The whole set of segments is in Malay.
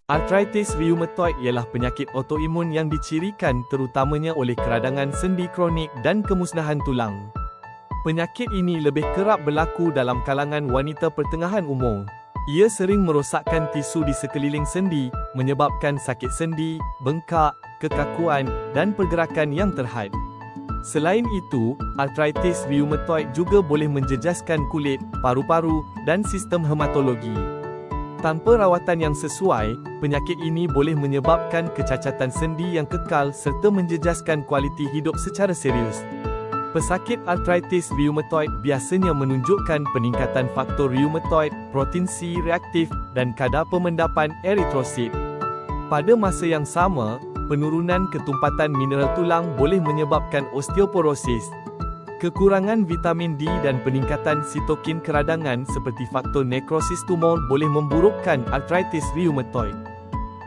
Artritis rheumatoid ialah penyakit autoimun yang dicirikan terutamanya oleh keradangan sendi kronik dan kemusnahan tulang. Penyakit ini lebih kerap berlaku dalam kalangan wanita pertengahan umur. Ia sering merosakkan tisu di sekeliling sendi, menyebabkan sakit sendi, bengkak, kekakuan, dan pergerakan yang terhad. Selain itu, artritis rheumatoid juga boleh menjejaskan kulit, paru-paru, dan sistem hematologi. Tanpa rawatan yang sesuai, penyakit ini boleh menyebabkan kecacatan sendi yang kekal serta menjejaskan kualiti hidup secara serius. Pesakit artritis rheumatoid biasanya menunjukkan peningkatan faktor rheumatoid, protein C reaktif, dan kadar pemendapan eritrosit. Pada masa yang sama, penurunan ketumpatan mineral tulang boleh menyebabkan osteoporosis. Kekurangan vitamin D dan peningkatan sitokin keradangan seperti faktor nekrosis tumor boleh memburukkan artritis rheumatoid.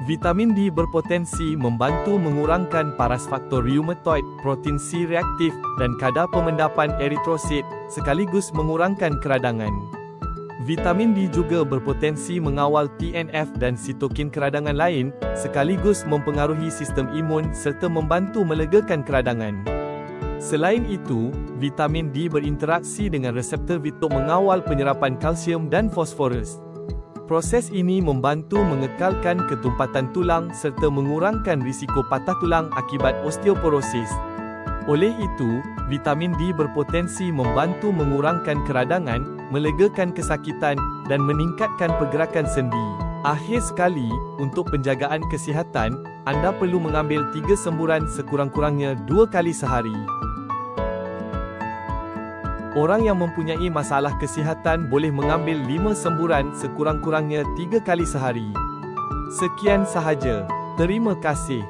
Vitamin D berpotensi membantu mengurangkan paras faktor rheumatoid, protein C reaktif, dan kadar pemendapan eritrosit, sekaligus mengurangkan keradangan. Vitamin D juga berpotensi mengawal TNF dan sitokin keradangan lain, sekaligus mempengaruhi sistem imun serta membantu melegakan keradangan. Selain itu, vitamin D berinteraksi dengan reseptor untuk mengawal penyerapan kalsium dan fosforus. Proses ini membantu mengekalkan ketumpatan tulang serta mengurangkan risiko patah tulang akibat osteoporosis. Oleh itu, vitamin D berpotensi membantu mengurangkan keradangan, melegakan kesakitan, dan meningkatkan pergerakan sendi. Akhir sekali, untuk penjagaan kesihatan, anda perlu mengambil 3 semburan sekurang-kurangnya 2 kali sehari. Orang yang mempunyai masalah kesihatan boleh mengambil 5 semburan sekurang-kurangnya 3 kali sehari. Sekian sahaja. Terima kasih.